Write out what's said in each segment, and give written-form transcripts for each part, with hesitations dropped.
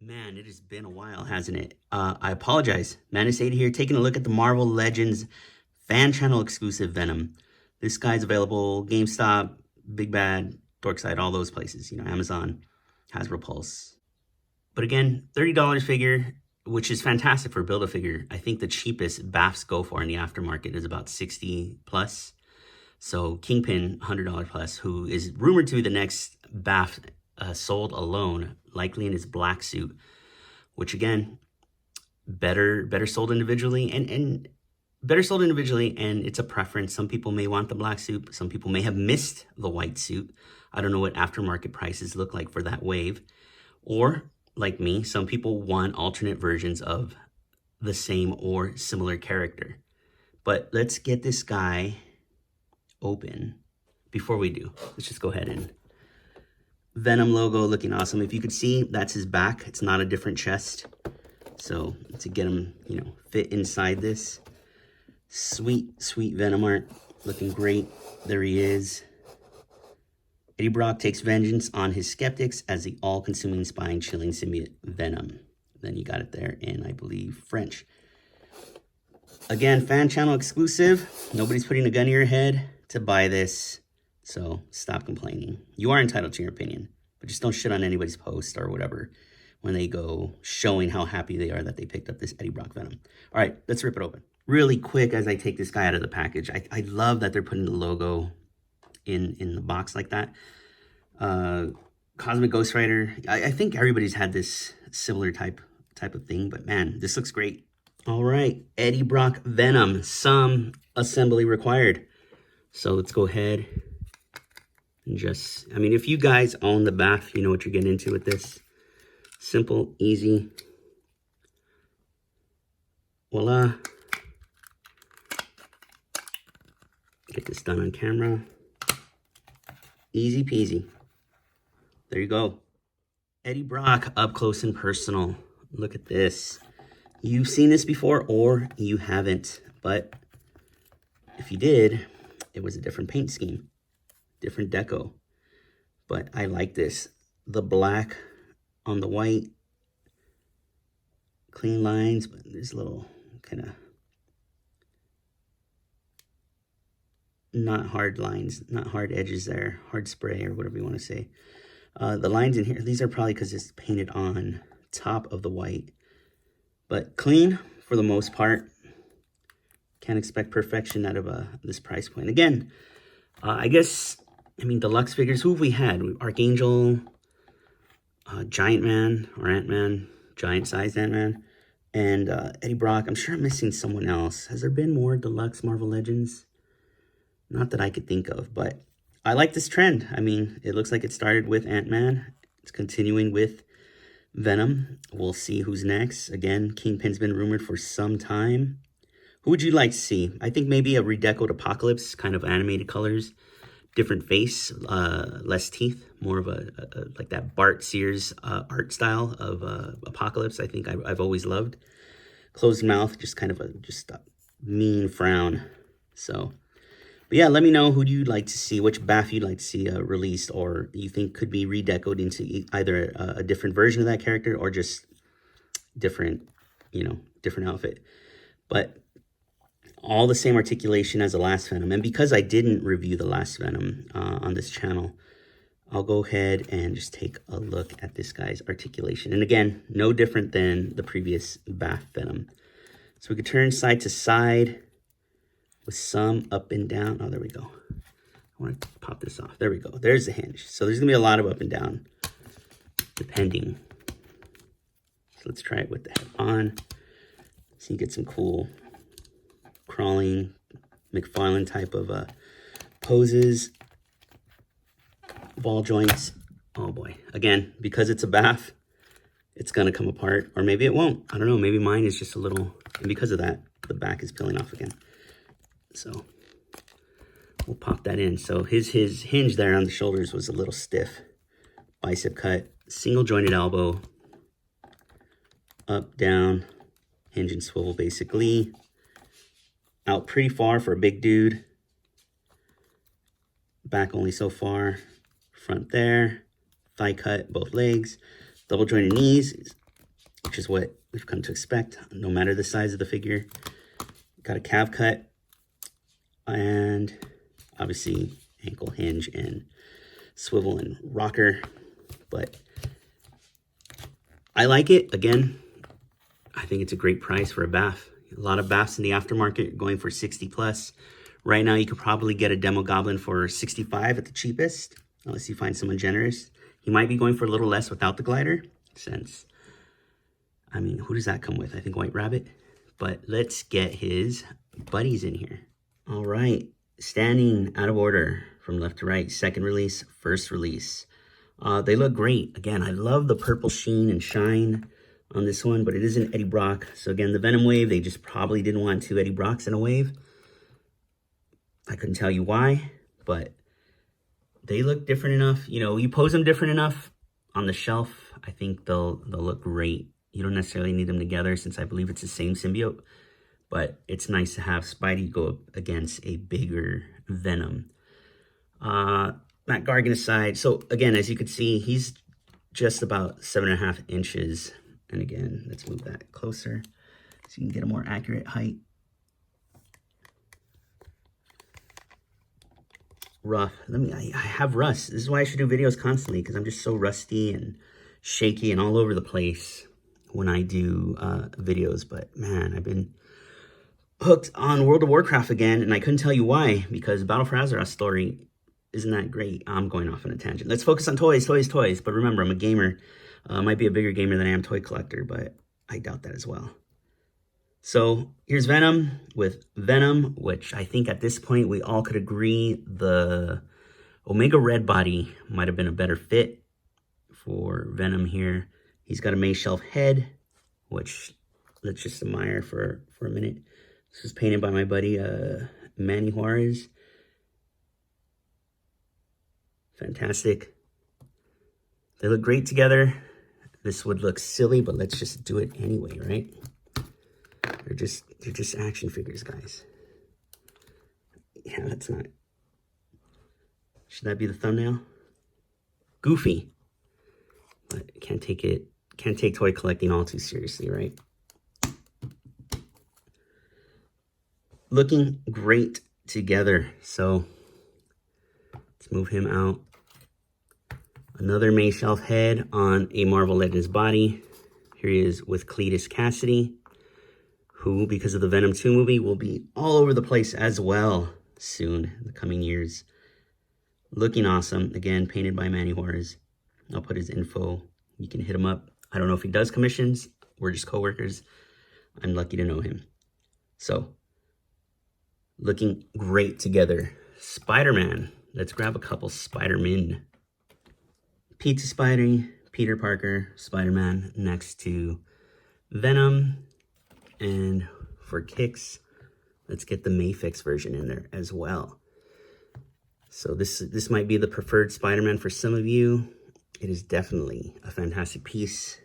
Man, it has been a while, hasn't it? I apologize. Manus8 here, taking a look at the Marvel Legends fan channel exclusive Venom. This guy's available GameStop, Big Bad, Dorkside, all those places. You know, Amazon, Hasbro Pulse. But again, $30 figure, which is fantastic for a Build-A-Figure. I think the cheapest BAFs go for in the aftermarket is about 60 plus. So Kingpin, $100 plus, who is rumored to be the next BAF sold alone, likely in his black suit, which again, better sold individually and better sold individually, and it's a preference. Some people may want the black suit, some people may have missed the white suit. I don't know what aftermarket prices look like for that wave. Or like me, some people want alternate versions of the same or similar character. But let's get this guy open. Before we do, let's just go ahead and Venom logo looking awesome. If you could see, that's his back. It's not a different chest. So to get him, you know, fit inside this. Sweet, sweet Venom art. Looking great. There he is. Eddie Brock takes vengeance on his skeptics as the all-consuming, spine, chilling symbiote Venom. Then you got it there in, I believe, French. Again, fan channel exclusive. Nobody's putting a gun to your head to buy this. So stop complaining. You are entitled to your opinion, but just don't shit on anybody's post or whatever when they go showing how happy they are that they picked up this Eddie Brock Venom. All right, let's rip it open. Really quick as I take this guy out of the package. I love that they're putting the logo in the box like that. Cosmic Ghost Rider. I think everybody's had this similar type of thing, but man, this looks great. All right, Eddie Brock Venom. Some assembly required. So let's go ahead and just, I mean, if you guys own the BAF, you know what you're getting into with this. Simple, easy. Voila. Get this done on camera. Easy peasy. There you go. Eddie Brock up close and personal. Look at this. You've seen this before or you haven't, but if you did, it was a different paint scheme, different deco. But I like this. The black on the white, clean lines, but there's little kind of not hard lines, not hard edges there, hard spray or whatever you want to say. The lines in here, these are probably because it's painted on top of the white, but clean for the most part. Can't expect perfection out of this price point. Again, I guess, I mean, deluxe figures, who have we had? Archangel, Giant Man or Ant-Man, giant-sized Ant-Man, and Eddie Brock. I'm sure I'm missing someone else. Has there been more deluxe Marvel Legends? Not that I could think of, but I like this trend. I mean, it looks like it started with Ant-Man. It's continuing with Venom. We'll see who's next. Again, Kingpin's been rumored for some time. Who would you like to see? I think maybe a redecoed Apocalypse, kind of animated colors, different face, less teeth, more of a like that Bart Sears art style of Apocalypse. I think I've always loved. Closed mouth, just kind of a mean frown. So, but yeah, let me know who you'd like to see, which BAF you'd like to see released, or you think could be redecoed into either a different version of that character or just different, you know, different outfit. But all the same articulation as the last Venom. And because I didn't review the last Venom on this channel, I'll go ahead and just take a look at this guy's articulation. And again, no different than the previous BAF Venom. So we could turn side to side with some up and down. Oh, there we go. I want to pop this off. There we go. There's the hinge. So there's going to be a lot of up and down, depending. So let's try it with the head on. So you get some cool crawling, McFarlane type of poses, ball joints. Oh boy. Again, because it's a BAF, it's going to come apart. Or maybe it won't. I don't know. Maybe mine is just a little, and because of that, the back is peeling off again. So we'll pop that in. So his hinge there on the shoulders was a little stiff. Bicep cut, single jointed elbow, up, down, hinge and swivel basically. Out pretty far for a big dude. Back only so far. Front there. Thigh cut, both legs. Double jointed knees. which is what we've come to expect, no matter the size of the figure. Got a calf cut, and obviously ankle hinge and swivel and rocker, but I like it. Again, I think it's a great price for a BAF. A lot of BAFs in the aftermarket going for 60 plus. Right now, you could probably get a demo goblin for 65 at the cheapest, unless you find someone generous. He might be going for a little less without the glider, since, I mean, who does that come with? I think White Rabbit. But let's get his buddies in here. All right, standing out of order from left to right, second release, first release. They look great. Again, I love the purple sheen and shine on this one, but it is an Eddie Brock. So again, the Venom wave, they just probably didn't want 2 Eddie Brocks in a wave. I couldn't tell you why, but they look different enough. You know, you pose them different enough on the shelf, I think they'll look great. You don't necessarily need them together, since I believe it's the same symbiote, but it's nice to have Spidey go up against a bigger Venom. Mac Gargan aside, so again, as you can see, he's just about 7.5 inches. And again, let's move that closer so you can get a more accurate height. Rough. I have rust. This is why I should do videos constantly, because I'm just so rusty and shaky and all over the place when I do videos. But man, I've been hooked on World of Warcraft again, and I couldn't tell you why, because Battle for Azeroth story isn't that great. I'm going off on a tangent. Let's focus on toys. But remember, I'm a gamer. Might be a bigger gamer than I am toy collector, but I doubt that as well. So here's Venom with Venom, which I think at this point we all could agree the Omega Red body might have been a better fit for Venom here. He's got a May Shelf head, which let's just admire for a minute. This was painted by my buddy Manny Juarez. Fantastic. They look great together. This would look silly, but let's just do it anyway, right? They're just action figures, guys. Yeah, that's not. Should that be the thumbnail? Goofy. But can't take toy collecting all too seriously, right? Looking great together. So let's move him out. Another May Shelf head on a Marvel Legends body. Here he is with Cletus Cassidy, who, because of the Venom 2 movie, will be all over the place as well soon in the coming years. Looking awesome. Again, painted by Manny Juarez. I'll put his info. You can hit him up. I don't know if he does commissions. We're just co-workers. I'm lucky to know him. So, looking great together. Spider-Man. Let's grab a couple Spider-Men. Pizza Spidey, Peter Parker, Spider-Man next to Venom. And for kicks, let's get the Mayfix version in there as well. So this might be the preferred Spider-Man for some of you. It is definitely a fantastic piece.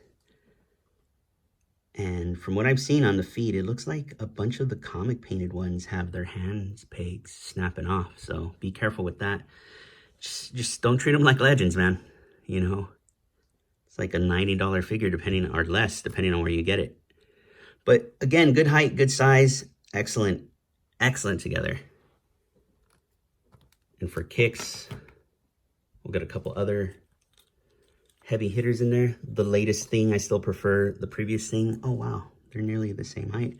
And from what I've seen on the feed, it looks like a bunch of the comic painted ones have their hands pegs snapping off. So be careful with that. Just don't treat them like Legends, man. You know, it's like a $90 figure or less, depending on where you get it. But again, good height, good size, excellent together. And for kicks, we'll get a couple other heavy hitters in there. The latest thing, I still prefer the previous thing. Oh, wow. They're nearly the same height.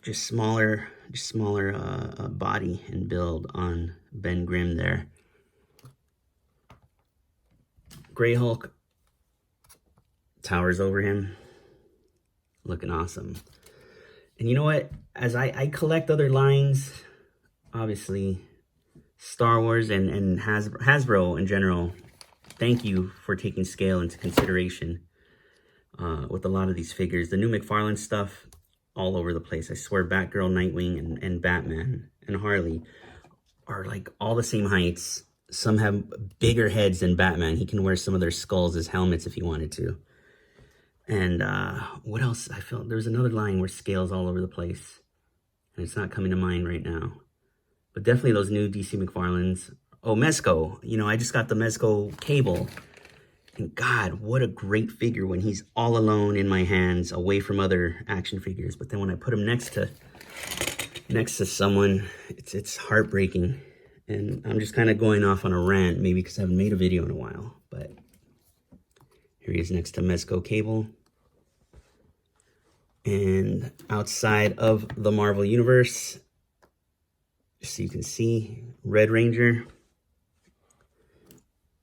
Just smaller body and build on Ben Grimm there. Grey Hulk towers over him. Looking awesome. And you know what? As I collect other lines, obviously, Star Wars and Hasbro in general, thank you for taking scale into consideration with a lot of these figures. The new McFarlane stuff, all over the place. I swear Batgirl, Nightwing, and Batman and Harley are like all the same heights. Some have bigger heads than Batman. He can wear some of their skulls as helmets if he wanted to. And what else? I felt there's another line where scale's all over the place. And it's not coming to mind right now. But definitely those new DC McFarlanes. Oh, Mezco. You know, I just got the Mezco cable. And God, what a great figure when he's all alone in my hands, away from other action figures. But then when I put him next to someone, it's heartbreaking. And I'm just kind of going off on a rant, maybe because I haven't made a video in a while. But here he is next to Mezco Cable. And outside of the Marvel Universe, just so you can see, Red Ranger.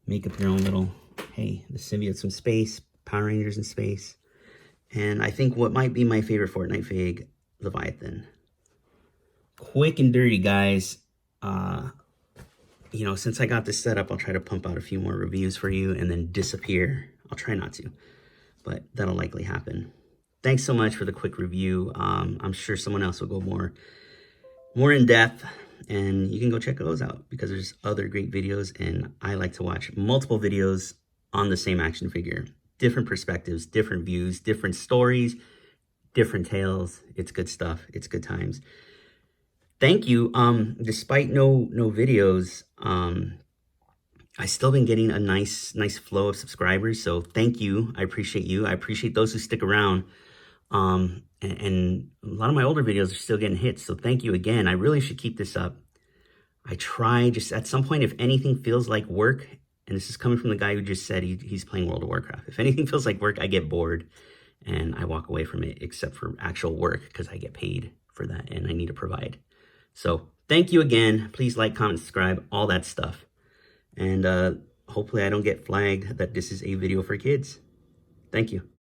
Make up your own little, hey, the symbiotes in space, Power Rangers in space. And I think what might be my favorite Fortnite fig, Leviathan. Quick and dirty, guys. You know, since I got this set up, I'll try to pump out a few more reviews for you and then disappear. I'll try not to, but that'll likely happen. Thanks so much for the quick review. I'm sure someone else will go more in depth, and you can go check those out because there's other great videos, and I like to watch multiple videos on the same action figure. Different perspectives, different views, different stories, different tales. It's good stuff. It's good times. Thank you. Despite no videos, I still been getting a nice flow of subscribers. So thank you. I appreciate you. I appreciate those who stick around. And a lot of my older videos are still getting hits. So thank you again. I really should keep this up. I try just at some point, if anything feels like work, and this is coming from the guy who just said he's playing World of Warcraft. If anything feels like work, I get bored and I walk away from it, except for actual work because I get paid for that and I need to provide. So thank you again. Please like, comment, subscribe, all that stuff. And hopefully I don't get flagged that this is a video for kids. Thank you.